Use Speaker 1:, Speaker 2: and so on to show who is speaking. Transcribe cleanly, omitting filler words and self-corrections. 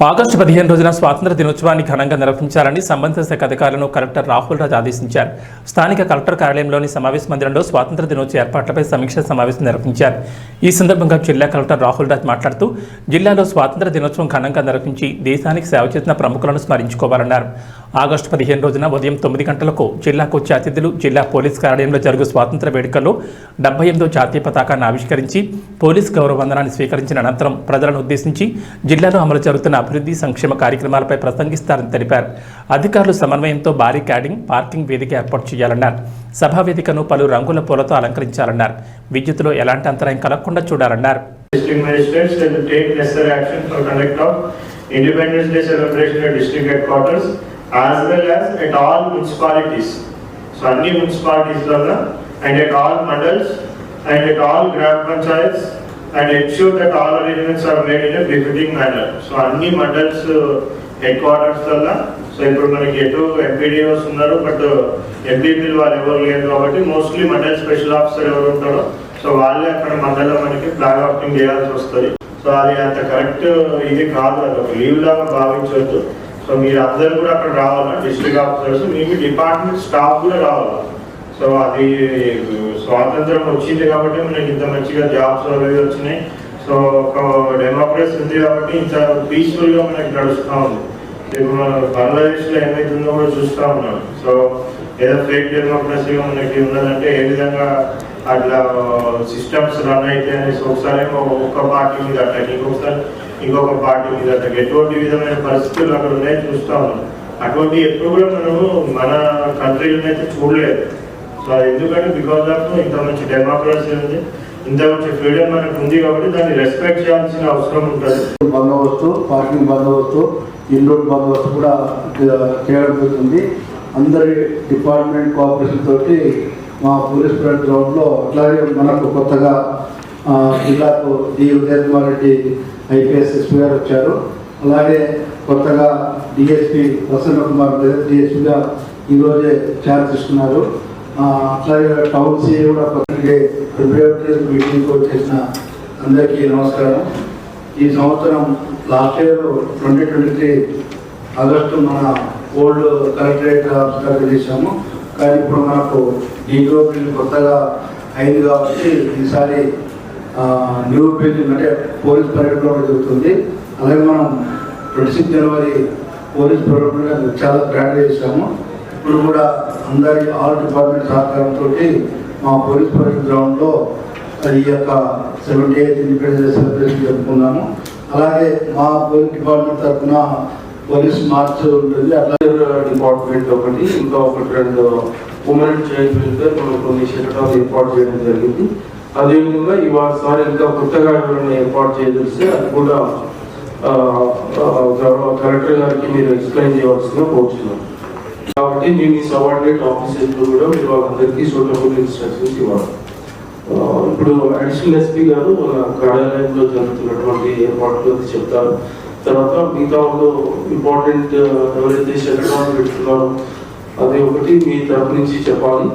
Speaker 1: August 15 రోజున స్వాతంత్ర దినోత్సవాన్ని ఘనంగా నిర్వహించాలని సంబంధిత శాఖ అధికారులను కలెక్టర్ రాహుల్ రాజ్ ఆదేశించారు. స్థానిక కలెక్టర్ కార్యాలయంలోని సమావేశ మందిరంలో స్వాతంత్ర దినోత్సవ ఏర్పాట్లపై సమీక్ష సమావేశం నిర్వహించారు. ఈ సందర్భంగా జిల్లా కలెక్టర్ రాహుల్ రాజ్ మాట్లాడుతూ జిల్లాలో స్వాతంత్ర దినోత్సవం ఘనంగా నిర్వహించి దేశానికి సేవ చేసిన ప్రముఖులను స్మరించుకోవాలన్నారు. ఆగస్టు 15 రోజున ఉదయం 9 గంటలకు జిల్లాకు వచ్చే అతిథులు జిల్లా పోలీస్ కార్యాలయంలో జరుగు స్వాతంత్ర వేడుకల్లో 78వ జాతీయ పతాకాన్ని ఆవిష్కరించి పోలీస్ గౌరవ వందనాన్ని స్వీకరించిన అనంతరం ప్రజలను ఉద్దేశించి జిల్లాలో అమలు జరుగుతున్న అభివృద్ధి సంక్షేమ కార్యక్రమాలపై ప్రసంగిస్తారని తెలిపారు. అధికారులు సమన్వయంతో భారీ క్యాడింగ్ పార్కింగ్ వేదిక ఏర్పాటు చేయాలన్నారు. సభా వేదికను పలు రంగుల పూలతో అలంకరించాలన్నారు. విద్యుత్తులో ఎలాంటి అంతరాయం కలగకుండా చూడాలన్నారు.
Speaker 2: as well as at all municipalities. So any municipalities and at all mandals and at all gram panchayats and ensure that all arrangements are made in a befitting manner. So any mandals headquarters so ఇప్పుడు మనకి ఎటు MPDOs ఉన్నారు but ఎంపీపీలు వాళ్ళు ఎవరు లేరు కాబట్టి mostly mandal special officer ఎవరు ఉంటారో సో వాళ్ళే అక్కడ మండలం మనకి ఫ్లాగ్ హాస్టింగ్ చేయాల్సి వస్తుంది. సో అది అంత కరెక్ట్ ఇది కాదు, అది ఒక లీవ్ లాగా భావించవద్దు. సో మీరు అందరూ కూడా అక్కడ రావాలా, డిస్ట్రిక్ట్ ఆఫీసర్స్ మీ డిపార్ట్మెంట్ స్టాఫ్ కూడా రావాలా. సో అది స్వాతంత్రం వచ్చింది కాబట్టి మనకి ఇంత మంచిగా జాబ్స్ అవి వచ్చినాయి. సో ఒక డెమోక్రసీ ఉంది కాబట్టి ఇంత పీస్ఫుల్గా మనకి నడుస్తూ ఉంది. ఇప్పుడు మన బంగ్లాదేశ్లో ఏమైతుందో కూడా చూస్తూ ఉన్నాం. సో ఏదో ఫేక్ డెమోక్రసీగా మనకి ఉన్నదంటే ఏ విధంగా అట్లా సిస్టమ్స్ రన్ అయితే అనేసి ఒకసారి ఒక్క పార్టీ మీద అట్లా ఇంకొక పార్టీ మీద అట్లా ఎటువంటి విధమైన పరిస్థితులు అక్కడ ఉన్నాయని చూస్తూ ఉన్నాం. అటువంటి ఎప్పుడు కూడా మనము మన కంట్రీలో అయితే చూడలేదు. సో ఎందుకంటే బికాజ్ ఆఫ్ ఇంత మంచి డెమోక్రసీ ఉంది, ఇంత మంచి ఫ్రీడమ్ మనకు ఉంది కాబట్టి దాన్ని రెస్పెక్ట్ చేయాల్సిన అవసరం ఉంటుంది.
Speaker 3: బందోబస్తు, పార్కింగ్ బందోబస్తు, ఇన్రోడ్ బందోబస్తు కూడా చేయడం జరుగుతుంది. అందరి డిపార్ట్మెంట్ కోఆపరేషన్ తోటి మా పోలీస్ పరేడ్ గ్రౌండ్లో అట్లాగే మనకు కొత్తగా జిల్లాకు D Uday Kumar Reddy IPS SP గారు వచ్చారు. అలాగే కొత్తగా డిఎస్పీ ప్రసన్న కుమార్ డిఎస్పీగా ఈరోజే ఛార్జ్ తీసుకున్నారు. అట్లాగే టౌన్ సిఐ కూడా ఫిబ్రవరి మీటింగ్కి వచ్చేసిన అందరికీ నమస్కారం. ఈ సంవత్సరం లాస్ట్ ఇయర్ 2023 ఆగస్టు మన ఓల్డ్ కలెక్టరేట్ ఆఫీస్ చేసాము. కానీ ఇప్పుడు మనకు డీఓ బిల్ కొత్తగా అయింది కాబట్టి ఈసారి న్యూ బిల్డింగ్ అంటే పోలీస్ పరేడ్లో జరుగుతుంది. అలాగే మనం 26 జనవరి పోలీస్ పరేడ్ చాలా గ్రాండ్ చేసాము. ఇప్పుడు కూడా అందరి ఆల్ డిపార్ట్మెంట్ సహకారంతో మా పోలీస్ పరేడ్ గ్రౌండ్లో ఈ యొక్క 78th ఇండిపెండెన్స్ సెలబ్రేషన్ జరుపుకున్నాము. అలాగే మా పోలీస్ డిపార్ట్మెంట్ తరఫున పోలీస్ మార్చ్ ఉంటుంది. అట్లాగే
Speaker 4: డిపార్ట్మెంట్ ఒకటి, ఇంకా ఒకటి 2 ఉమెన్ అండ్ చైల్డ్ వెల్ఫేర్ మనం కొన్ని శకటాలు ఏర్పాటు చేయడం జరిగింది. అదేవిధంగా ఇవాళ ఇంకా కొత్తగా ఎవరైనా ఏర్పాటు చేయదలిస్తే అది కూడా కలెక్టర్ గారికి మీరు ఎక్స్ప్లెయిన్ చేయవలసిందిగా కోరుతున్నాం. కాబట్టి మేము ఈ సబార్డినేట్ ఆఫీసర్లు కూడా మీరు వాళ్ళందరికీ సూటబుల్ ఇన్స్ట్రక్షన్స్ ఇవ్వాలి. ఇప్పుడు అడిషనల్ ఎస్పీ గారు మన కార్యాలయంలో జరుగుతున్నటువంటి ఏర్పాట్లు చెప్తారు. తర్వాత మిగతా వాళ్ళు ఇంపార్టెంట్ ఎవరైతే శకటాలు పెట్టుకున్నారో అది ఒకటి మీ తరపు నుంచి చెప్పాలి.